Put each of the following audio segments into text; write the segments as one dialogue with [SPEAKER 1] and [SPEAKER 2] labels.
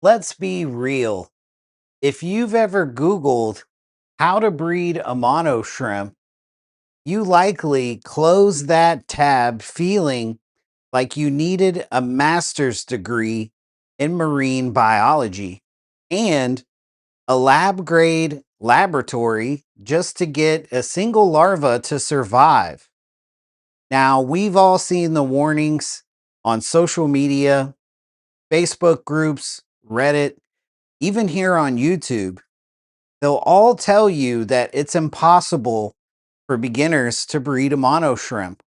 [SPEAKER 1] Let's be real. If you've ever Googled how to breed Amano shrimp, you likely closed that tab feeling like you needed a master's degree in marine biology and a lab grade laboratory just to get a single larva to survive. Now, we've all seen the warnings on social media, Facebook groups, Reddit, even here on YouTube. They'll all tell you that it's impossible for beginners to breed a mono shrimp.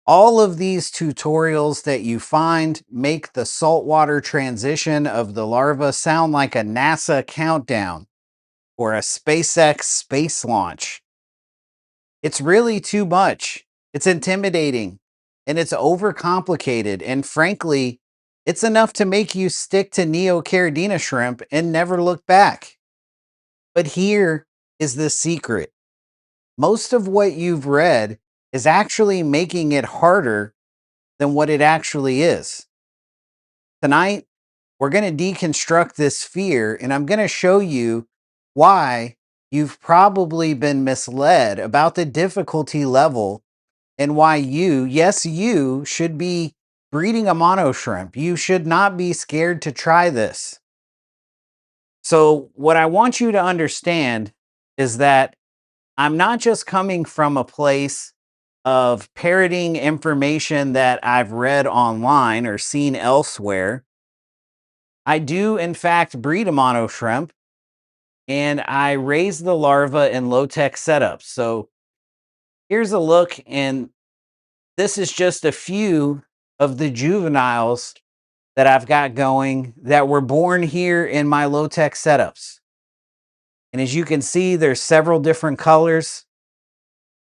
[SPEAKER 1] All of these tutorials that you find make the saltwater transition of the larva sound like a NASA countdown or a SpaceX space launch. It's really too much. It's intimidating and it's overcomplicated. And frankly, it's enough to make you stick to Neocaridina shrimp and never look back. But here is the secret. Most of what you've read is actually making it harder than what it actually is. Tonight, we're going to deconstruct this fear, and I'm going to show you why you've probably been misled about the difficulty level and why you, yes, you should be breeding a mono shrimp. You should not be scared to try this. So, what I want you to understand is that I'm not just coming from a place of parroting information that I've read online or seen elsewhere. I do, in fact, breed a mono shrimp and I raise the larva in low tech setups. So here's a look, and this is just a few of the juveniles that I've got going that were born here in my low tech setups. And as you can see, there's several different colors.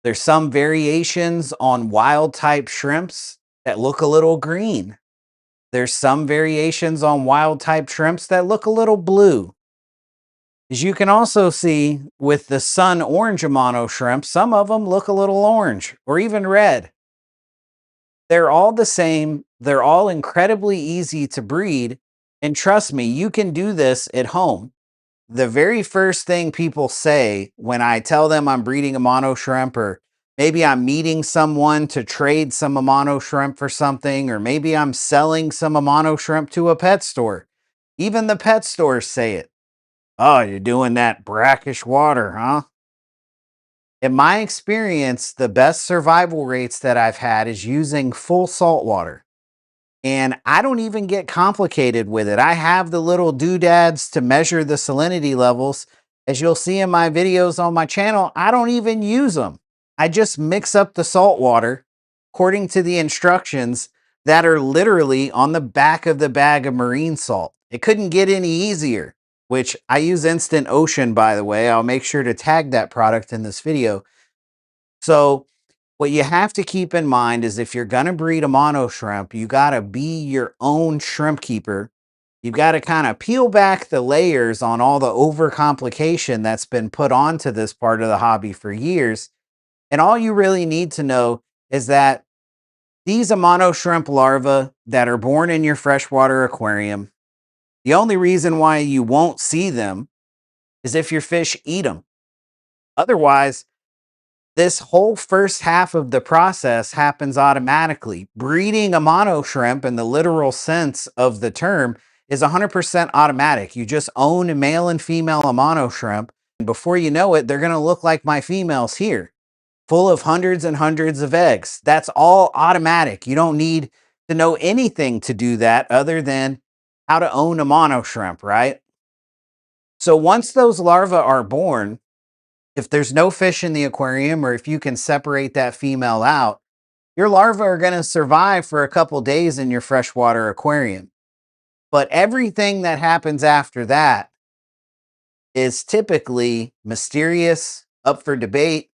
[SPEAKER 1] There's some variations on wild type shrimps that look a little green. There's some variations on wild type shrimps that look a little blue. As you can also see with the sun orange Amano shrimp, some of them look a little orange or even red. They're all the same. They're all incredibly easy to breed. And trust me, you can do this at home. The very first thing people say when I tell them I'm breeding a mono shrimp, or maybe I'm meeting someone to trade some Amano shrimp for something, or maybe I'm selling some Amano shrimp to a pet store. Even the pet stores say it. Oh, you're doing that brackish water, huh? In my experience, the best survival rates that I've had is using full salt water. And I don't even get complicated with it. I have the little doodads to measure the salinity levels. As you'll see in my videos on my channel, I don't even use them. I just mix up the salt water according to the instructions that are literally on the back of the bag of marine salt. It couldn't get any easier, which I use Instant Ocean, by the way. I'll make sure to tag that product in this video. So what you have to keep in mind is if you're going to breed a mono shrimp, you got to be your own shrimp keeper. You've got to kind of peel back the layers on all the overcomplication that's been put onto this part of the hobby for years. And all you really need to know is that these Amano shrimp larvae that are born in your freshwater aquarium, the only reason why you won't see them is if your fish eat them. Otherwise, this whole first half of the process happens automatically. Breeding a mono shrimp in the literal sense of the term is 100% automatic. You just own a male and female Amano shrimp, and before you know it, they're going to look like my females here, full of hundreds and hundreds of eggs. That's all automatic. You don't need to know anything to do that other than how to own a mono shrimp, right? So once those larvae are born, if there's no fish in the aquarium, or if you can separate that female out, your larvae are going to survive for a couple days in your freshwater aquarium. But everything that happens after that is typically mysterious, up for debate,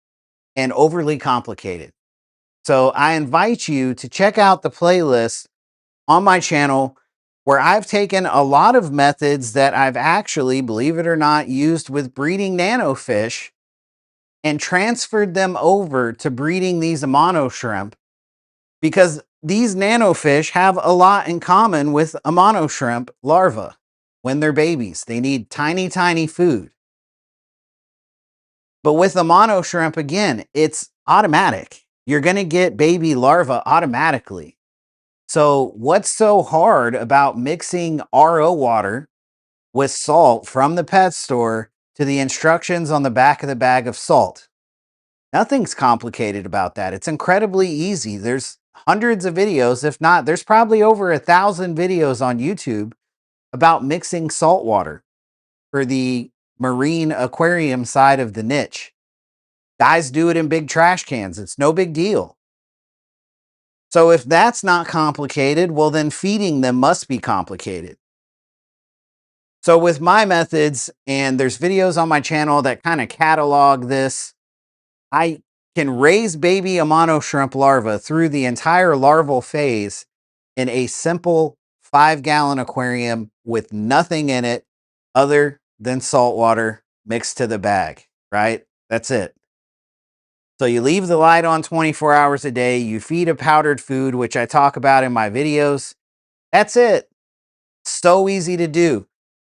[SPEAKER 1] and overly complicated. So I invite you to check out the playlist on my channel where I've taken a lot of methods that I've actually, believe it or not, used with breeding nanofish and transferred them over to breeding these Amano shrimp, because these nanofish have a lot in common with Amano shrimp larvae. when they're babies. They need tiny, tiny food. But with the mono shrimp, again, it's automatic. You're going to get baby larvae automatically. So, what's so hard about mixing RO water with salt from the pet store to the instructions on the back of the bag of salt? Nothing's complicated about that. It's incredibly easy. There's hundreds of videos, if not, there's probably over 1,000 videos on YouTube about mixing salt water for the marine aquarium side of the niche. Guys do it in big trash cans. It's no big deal. So if that's not complicated, well, then feeding them must be complicated. So with my methods, and there's videos on my channel that kind of catalog this, I can raise baby Amano shrimp larvae through the entire larval phase in a simple 5-gallon aquarium with nothing in it other than salt water mixed to the bag, right? That's it. So you leave the light on 24 hours a day, you feed a powdered food, which I talk about in my videos. That's it. So easy to do.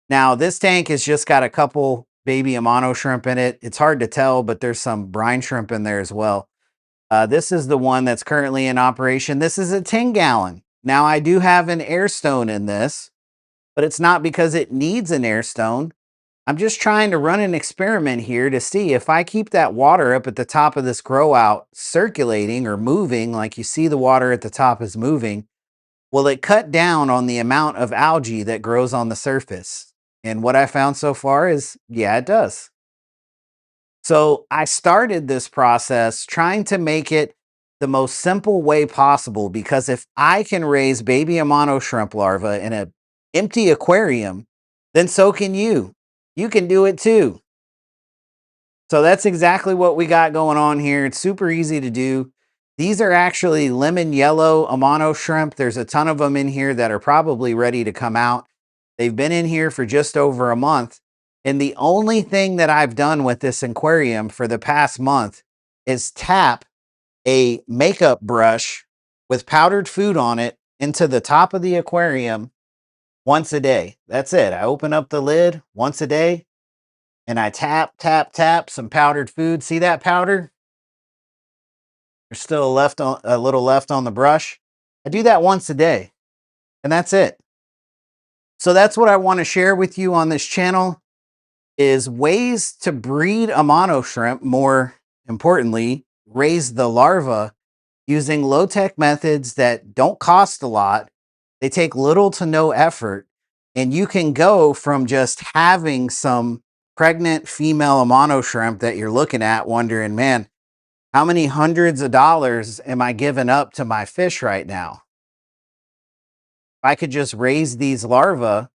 [SPEAKER 1] Now, this tank has just got a couple baby Amano shrimp in it. It's hard to tell, but there's some brine shrimp in there as well. This is the one that's currently in operation. This is a 10-gallon. Now, I do have an air stone in this, but it's not because it needs an air stone. I'm just trying to run an experiment here to see if I keep that water up at the top of this grow out circulating or moving, like you see the water at the top is moving, will it cut down on the amount of algae that grows on the surface? And what I found so far is, yeah, it does. So I started this process trying to make it the most simple way possible, because if I can raise baby Amano shrimp larvae in an empty aquarium, then so can you. You can do it too. So that's exactly what we got going on here. It's super easy to do. These are actually lemon yellow Amano shrimp. There's a ton of them in here that are probably ready to come out. They've been in here for just over a month. And the only thing that I've done with this aquarium for the past month is tap a makeup brush with powdered food on it into the top of the aquarium once a day. That's it. I open up the lid once a day and I tap, tap, tap some powdered food. See that powder? There's still a little left on the brush. I do that once a day, and that's it. So that's what I want to share with you on this channel, is ways to breed Amano shrimp, more importantly, raise the larva using low-tech methods that don't cost a lot. They take little to no effort, and you can go from just having some pregnant female Amano shrimp that you're looking at wondering, man, how many hundreds of dollars am I giving up to my fish right now? If I could just raise these larvae,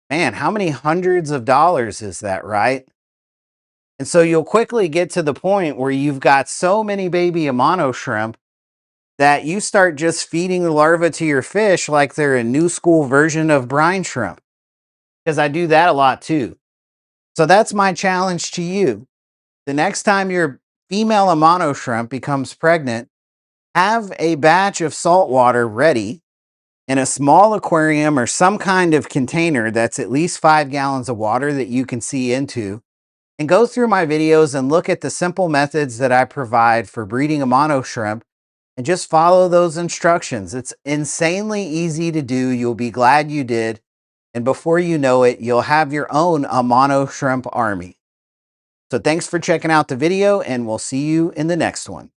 [SPEAKER 1] man, how many hundreds of dollars is that, right? And so you'll quickly get to the point where you've got so many baby Amano shrimp that you start just feeding the larvae to your fish like they're a new school version of brine shrimp. Because I do that a lot too. So that's my challenge to you. The next time your female Amano shrimp becomes pregnant, have a batch of salt water ready in a small aquarium or some kind of container that's at least 5 gallons of water that you can see into, and go through my videos and look at the simple methods that I provide for breeding Amano shrimp and just follow those instructions. It's insanely easy to do. You'll be glad you did. And before you know it, you'll have your own Amano shrimp army. So thanks for checking out the video, and we'll see you in the next one.